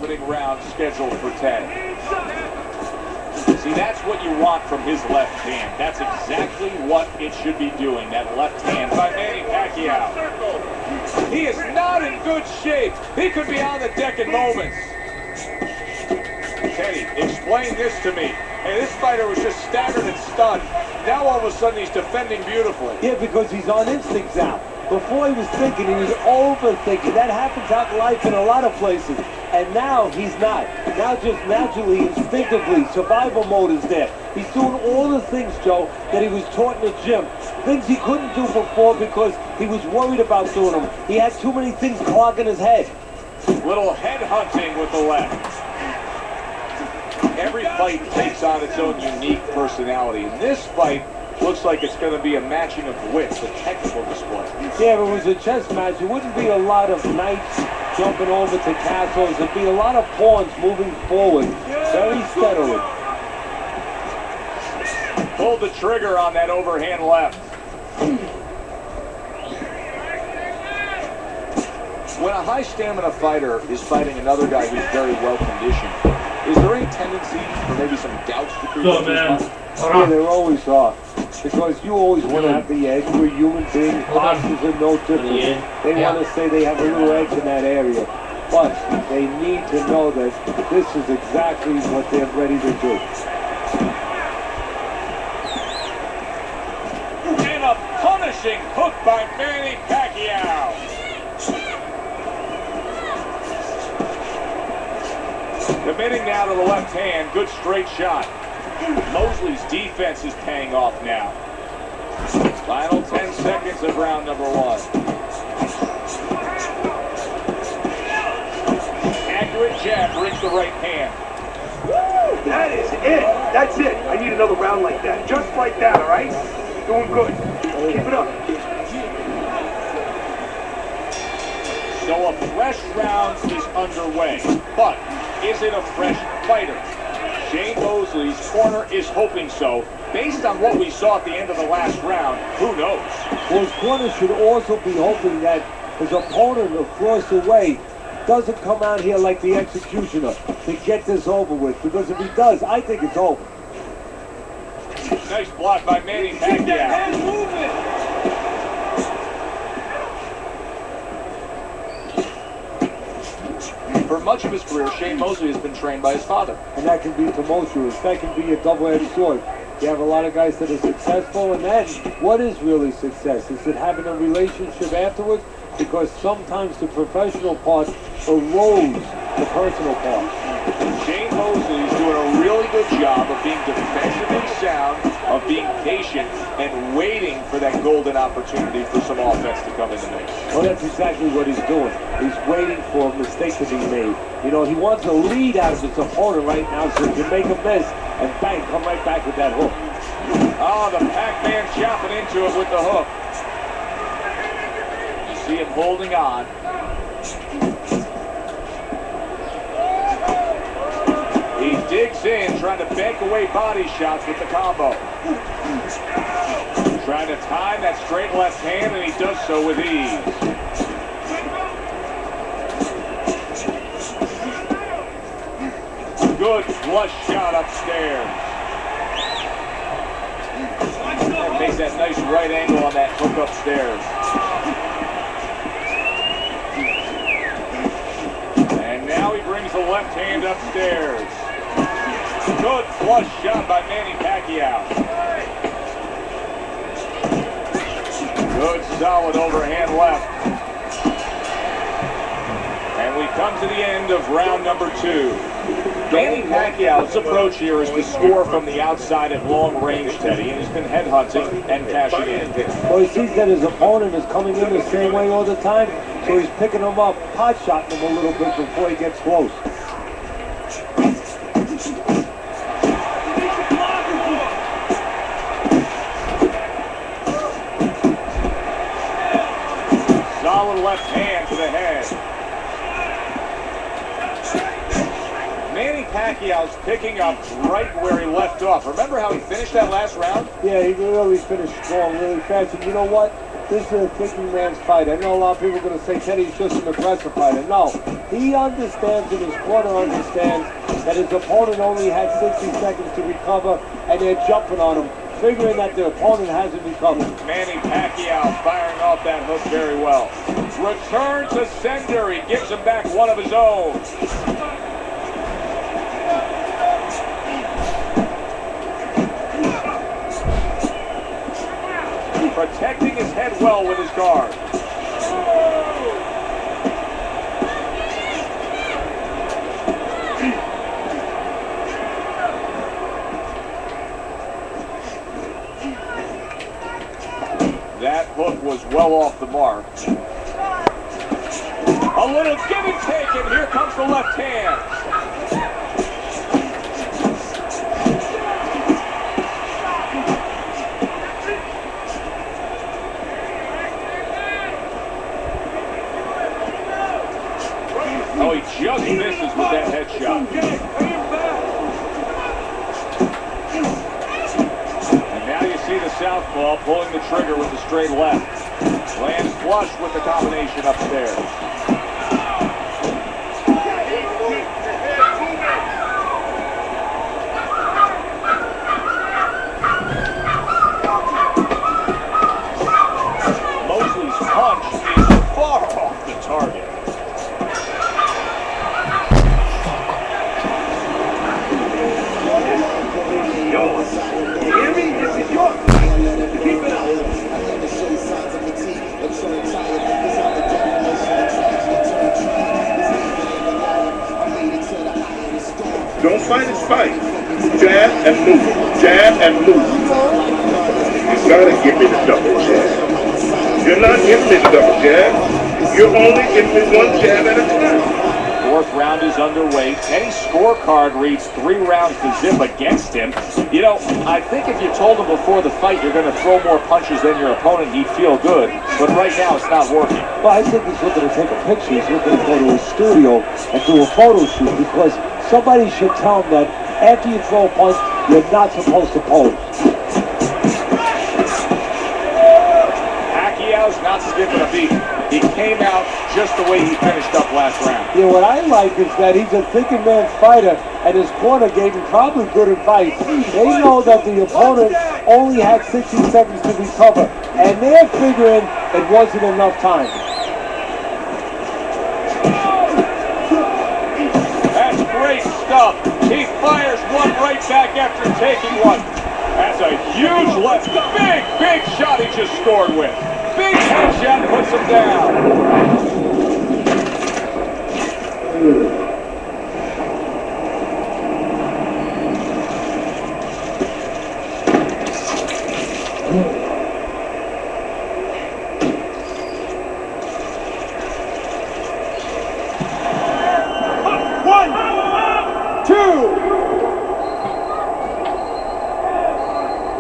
opening round scheduled for 10. See, that's what you want from his left hand. That's exactly what it should be doing, that left hand by Manny Pacquiao. He is not in good shape. He could be on the deck in moments. Teddy, explain this to me. Hey, this fighter was just staggered and stunned. Now all of a sudden he's defending beautifully. Yeah, because he's on instinct now. Before he was thinking, he was overthinking. That happens out in life in a lot of places. And now he's not. Now just naturally, instinctively, survival mode is there. He's doing all the things, Joe, that he was taught in the gym. Things he couldn't do before because he was worried about doing them. He had too many things clogging his head. Little head hunting with the left. Every fight takes on its own unique personality. And this fight looks like it's going to be a matching of wits, a technical display. Yeah, if it was a chess match, it wouldn't be a lot of knights jumping over to castles. It'd be a lot of pawns moving forward very steadily. Pulled the trigger on that overhand left. When a high stamina fighter is fighting another guy who's very well conditioned, is there any tendency for maybe some doubts to creep up his mind? Yeah, there always are. Because you always want to have the edge. You're a human being. Boxers are no different. They want to say they have a little edge in that area. But they need to know that this is exactly what they're ready to do. And a punishing hook by Manny Pacquiao. Committing now to the left hand. Good straight shot. Mosley's defense is paying off now. Final 10 seconds of round number 1. Accurate jab brings the right hand. Woo! That is it. That's it. I need another round like that. Just like that, all right? Doing good. Keep it up. So a fresh round is underway. But is it a fresh fighter? Shane Mosley's corner is hoping so. Based on what we saw at the end of the last round, who knows? Well, his corner should also be hoping that his opponent across the way doesn't come out here like the executioner to get this over with. Because if he does, I think it's over. Nice block by Manny Pacquiao. For much of his career, Shane Mosley has been trained by his father. And that can be tumultuous. That can be a double-edged sword. You have a lot of guys that are successful, and then what is really success? Is it having a relationship afterwards? Because sometimes the professional part erodes the personal part. Shane Mosley is doing a really good job of being defensively sound, of being patient, and waiting for that golden opportunity for some offense to come in the mix. Well, that's exactly what he's doing. He's waiting for a mistake to be made. You know, he wants a lead out of his opponent right now so he can make a miss and bang, come right back with that hook. Oh, the Pac-Man chopping into it with the hook. You see him holding on. He digs in, trying to bank away body shots with the combo. Trying to time that straight left hand, and he does so with ease. Good flush shot upstairs. And makes that nice right angle on that hook upstairs. And now he brings the left hand upstairs. Good flush shot by Manny Pacquiao. Good solid overhand left. And we come to the end of round number 2. Manny Pacquiao's approach here is to score from the outside at long range, Teddy, and he's been headhunting and cashing in. Well, he sees that his opponent is coming in the same way all the time, so he's picking him up, pot-shotting him a little bit before he gets close. Solid left hand to the head. Manny Pacquiao's picking up right where he left off. Remember how he finished that last round? Yeah, he really finished strong, really fast. And you know what? This is a thinking man's fight. I know a lot of people are going to say Teddy's just an aggressive fighter. No, He understands and his corner understands that his opponent only had 60 seconds to recover, and they're jumping on him, figuring that their opponent hasn't recovered. Manny Pacquiao firing off that hook very well. Return to sender. He gives him back one of his own. Protecting his head well with his guard. That hook was well off the mark. A little give and take, and here comes the left hand. Oh, he just misses with that headshot. And now you see the southpaw pulling the trigger with the straight left. Lands flush with the combination upstairs. Mosley's punch is far off the target. Don't fight his fight. Jab and move. Jab and move. You gotta give me the double jab. You're not giving me the double jab. You're only giving me one jab at a time. Fourth round is underway. Kenny's scorecard reads 3 rounds to zip against him. You know, I think if you told him before the fight you're going to throw more punches than your opponent, he'd feel good. But right now, it's not working. Well, I think he's looking to take a picture. He's looking to go to his studio and do a photo shoot, because somebody should tell him that after you throw a punch, you're not supposed to pose. Pacquiao's not skipping a beat. He came out just the way he finished up last round. Yeah, what I like is that he's a thinking man's fighter, and his corner gave him probably good advice. They know that the opponent only had 60 seconds to recover, and they're figuring it wasn't enough time. That's great stuff. He fires one right back after taking one. That's a huge left. Big, big shot he just scored with. Big headshot puts him down. One, two.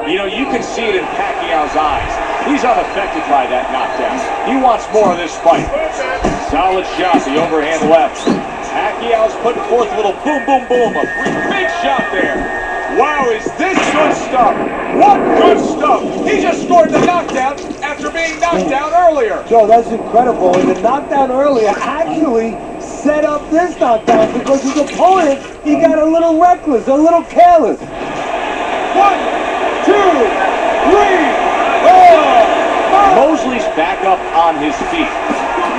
You know, you can see it in Pacquiao's eyes. He's unaffected by that knockdown. He wants more of this fight. Solid shot, the overhand left. Pacquiao's putting forth a little boom, boom, boom. A big shot there. Wow, is this good stuff? What good stuff? He just scored the knockdown after being knocked down earlier. Joe, that's incredible. And the knockdown earlier actually set up this knockdown, because his opponent, he got a little reckless, a little careless. 1, 2, 3, 4. Mosley's back up on his feet.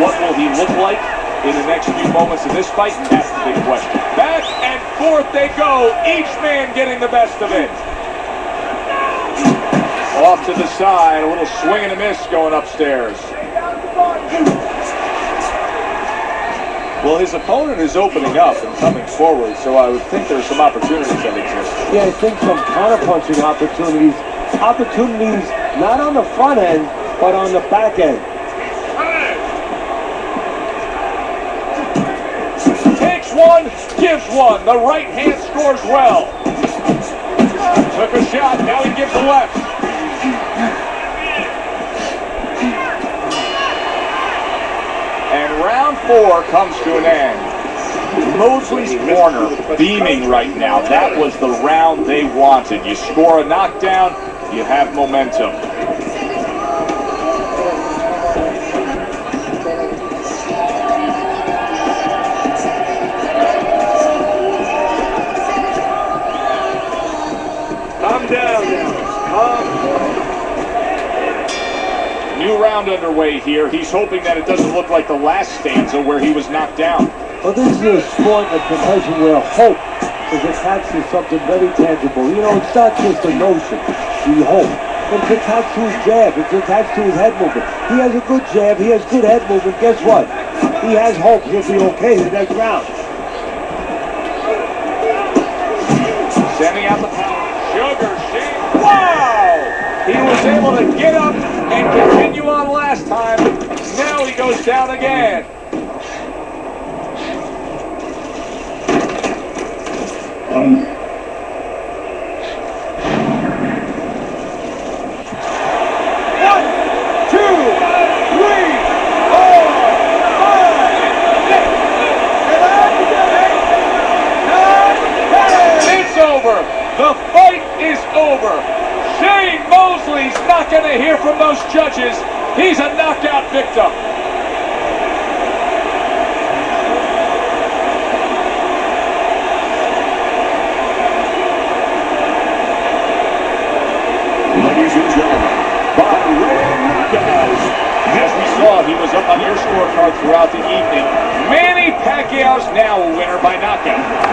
What will he look like in the next few moments of this fight? That's the big question. Back and forth they go, each man getting the best of it. Off to the side, a little swing and a miss going upstairs. Well, his opponent is opening up and coming forward, so I would think there's some opportunities that exist. Yeah, I think some counter-punching opportunities. Opportunities not on the front end, but on the back end. Takes one, gives one. The right hand scores well. Took a shot, now he gives the left. And round 4 comes to an end. Mosley's corner beaming right now. That was the round they wanted. You score a knockdown, you have momentum. round underway here. He's hoping that it doesn't look like the last stanza where he was knocked down. Well, this is a sport of profession where hope is attached to something very tangible. You know, it's not just a notion, the hope. It's attached to his jab. It's attached to his head movement. He has a good jab. He has good head movement. Guess what? He has hope. He'll be okay the next round. Sending out the power. Sugar Shane. Wow! He was able to get up and continue on last time. Now he goes down again. The fight is over. Shane Mosley's not going to hear from those judges. He's a knockout victim. Ladies and gentlemen, by way of knockout. As we saw, he was up on your scorecard throughout the evening. Manny Pacquiao's now a winner by knockout.